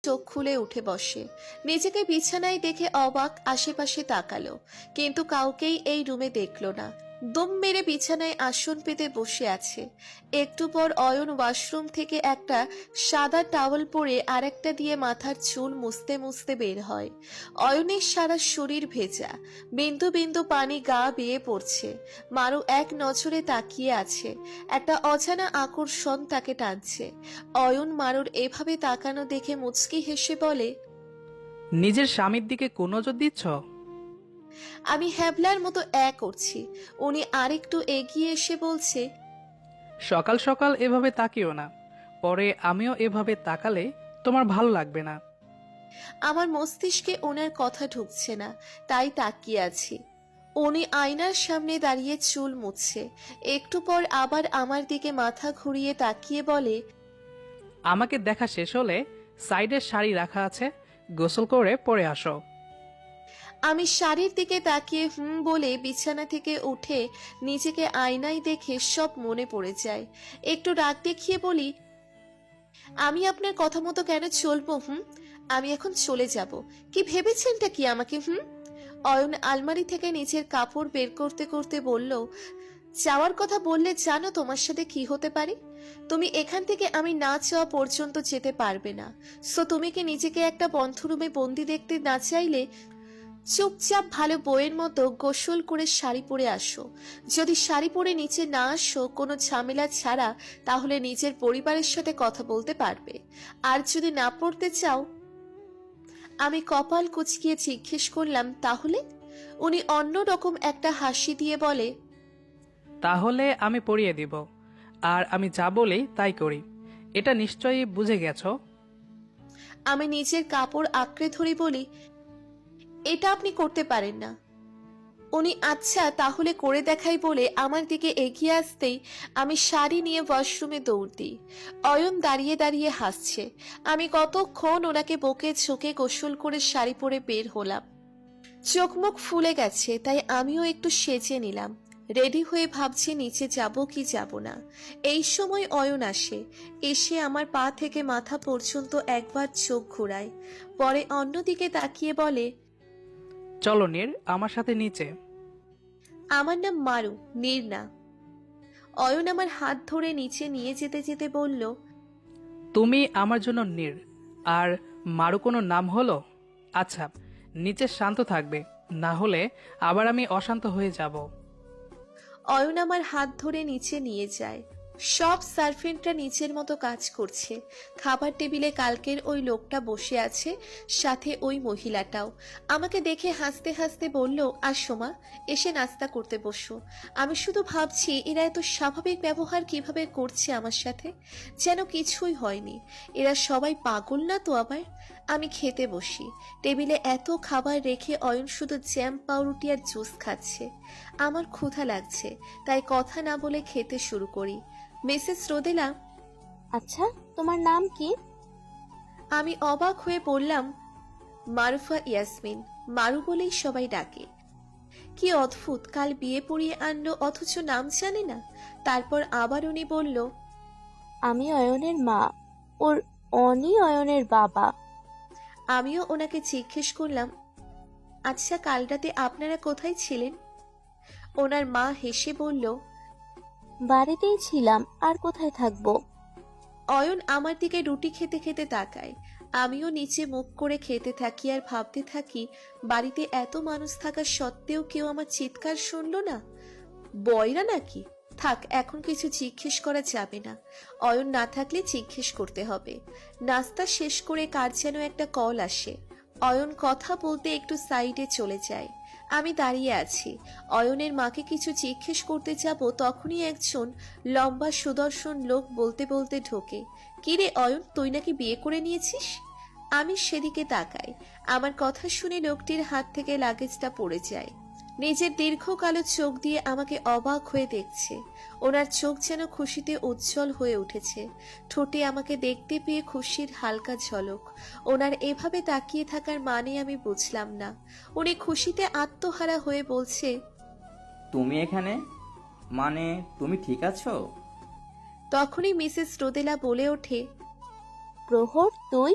চোখ খুলে উঠে বসে। নিজেকে বিছানায় দেখে অবাক, আশেপাশে তাকালো, কিন্তু কাউকেই এই রুমে দেখলো না। দম মেরে বিছানায় আসন পেতে বসে আছে। একটু পর অয়ন ওয়াশরুম থেকে একটা সাদা টাওয়েল পরে আরেকটা দিয়ে মাথার চুল মুছতে মুছতে বের হয়। অয়নের সারা শরীর ভেজা, বিন্দু বিন্দু পানি গা বেয়ে পড়ছে। মারু এক নজরে তাকিয়ে আছে, একটা অজানা আকর্ষণ তাকে টানছে। অয়ন মারুর এভাবে তাকানো দেখে মুচকি হেসে বলে, নিজের স্বামীর দিকে কোন নজর দিচ্ছ? আমি হ্যাবলার মতো করছি। উনি আরেকটু এগিয়ে এসে বলছে, সকাল সকাল এভাবে তাকিও না, পরে আমিও এভাবে তাকালে তোমার ভালো লাগবে না। আমার মস্তিষ্কে ওনার কথা ঢুকছে না, তাই তাকিয়ে আছি। উনি আয়নার সামনে দাঁড়িয়ে চুল মুছছে। একটু পর আবার আমার দিকে মাথা ঘুরিয়ে তাকিয়ে বলে, আমাকে দেখা শেষ হলে সাইডে শাড়ি রাখা আছে, গোসল করে পরে আসো। আমি শাড়ির দিকে তাকিয়ে বলে বিছানা থেকে উঠে নিজেকে আয়নায় দেখে সব মনে পড়ে যায়। একটু রাগ দেখিয়ে বলি, আমি আপনার কথা মতো কেন চলবো? আমি এখন চলে যাব। কি ভেবেছেনটা কি আমাকে? অয়ন আলমারি থেকে নিচের কাপড় বের করতে করতে বলল, যাওয়ার কথা বললে জানো তোমার সাথে কি হতে পারে? তুমি এখান থেকে আমি না চাওয়া পর্যন্ত যেতে পারবে না। সো তুমি কি নিজেকে একটা বন্ধ রুমে বন্দি দেখতে না চাইলে চুপচাপ ভালো বইয়ের মতো গোসল করে শাড়ি পরে আসো। যদি শাড়ি পরে নিচে না আসো কোনো ঝামেলা ছাড়া, তাহলে নিজের পরিবারের সাথে কথা বলতে পারবে। আর যদি না পড়তে চাও। আমি কপাল কুঁচকিয়ে জিজ্ঞেস করলাম, তাহলে? উনি অন্যরকম একটা হাসি দিয়ে বলে, তাহলে আমি পরিয়ে দিব, আর আমি যা বলি তাই করি। এটা নিশ্চয়ই বুঝে গেছো। আমি নিজের কাপড় আঁকড়ে ধরে বলি, এটা আপনি করতে পারেন না। উনি আচ্ছা তাহলে করে দেখাই বলে আমার দিকে এগিয়ে আসতেই আমি শাড়ি নিয়ে ওয়াশরুমে দৌড় দিই। অয়ন দাঁড়িয়ে দাঁড়িয়ে হাসছে। আমি কতক্ষণ ওনাকে বকে ঝুঁকে গোসল করে শাড়ি পরে বের হলাম। চোখ মুখ ফুলে গেছে, তাই আমিও একটু সেজে নিলাম। রেডি হয়ে ভাবছি নিচে যাব কি যাব না। এই সময় অয়ন আসে। এসে আমার পা থেকে মাথা পর্যন্ত একবার চোখ ঘোরায়, পরে অন্যদিকে তাকিয়ে বলে, চলো নীর, আমার সাথে নিচে। আমার নাম মারু, নীর না। অয়ন আমার হাত ধরে নিচে নিয়ে যেতে যেতে বলল, তুমি আমার জন্য নীর, আর মারু কোনো নাম হলো? আচ্ছা, নিচে শান্ত থাকবে, না হলে আবার আমি অশান্ত হয়ে যাব। অয়ন আমার হাত ধরে নিচে নিয়ে যায়। সব সার্ভেন্টরা নিচের মতো কাজ করছে। খাবার টেবিলে কালকের ওই লোকটা বসে আছে, সাথে ওই মহিলাটাও। আমাকে দেখে হাসতে হাসতে বলল, আসো মা, এসে নাস্তা করতে বসো। আমি শুধু ভাবছি এরা এত স্বাভাবিক ব্যবহার কিভাবে করছে আমার সাথে, যেন কিছুই হয়নি। এরা সবাই পাগল না তো আবার? আমি খেতে বসি। টেবিলে এত খাবার রেখে অয়ন শুধু জ্যাম, পাউরুটি আর জুস খাচ্ছে। আমার ক্ষুধা লাগছে, তাই কথা না বলে খেতে শুরু করি। মিসেস রোদেলা। আচ্ছা, তোমার নাম কি? আমি অবাক হয়ে বললাম, মারুফা ইয়াসমিন। মারু বলেই সবাই ডাকে। কি অদ্ভুত, কাল বিয়ে পড়িয়ে আনলো অথচ নাম জানে না। তারপর আবার উনি বলল, আমি অয়নের মা, ওর অনি অয়নের বাবা। আমিও ওনাকে জিজ্ঞেস করলাম, আচ্ছা কাল রাতে আপনারা কোথায় ছিলেন? ওনার মা হেসে বলল, বাড়িতেই ছিলাম, আর কোথায় থাকবো? অয়ন আমার দিকে রুটি খেতে খেতে তাকায়। আমিও নিচে মুখ করে খেতে থাকি আর ভাবতে থাকি, বাড়িতে এত মানুষ থাকা সত্ত্বেও কেউ আমার চিৎকার শুনলো না। বয়রা নাকি? থাক, এখন কিছু জিজ্ঞেস করা যাবে না। অয়ন না থাকলে জিজ্ঞেস করতে হবে। নাস্তা শেষ করে কার যেন একটা কল আসে। অয়ন কথা বলতে একটু সাইডে চলে যায়। আমি দাঁড়িয়ে আছি। অয়নের মাকে কিছু জিজ্ঞেস করতে যাব, তখনই একজন লম্বা সুদর্শন লোক বলতে বলতে ঢোকে, কিরে অয়ন, তুই নাকি বিয়ে করে নিয়েছিস? আমি সেদিকে তাকাই। আমার কথা শুনে লোকটির হাত থেকে লাগেজটা পড়ে যায়। নিজের দীর্ঘ কালো চোখ দিয়ে আমাকে অবাক হয়ে দেখছে। ওনার চোখ যেন খুশিতে উজ্জ্বল হয়ে উঠেছে। ঠোঁটে আমাকে দেখতে পেয়ে খুশির হালকা ঝলক। ওনার এভাবে তাকিয়ে থাকার মানে আমি বুঝলাম না। উনি খুশিতে আত্মহারা হয়ে বলছে, তুমি এখানে? মানে তুমি ঠিক আছো? তখনই মিসেস রোদেলা বলে ওঠে, প্রহর, তুই?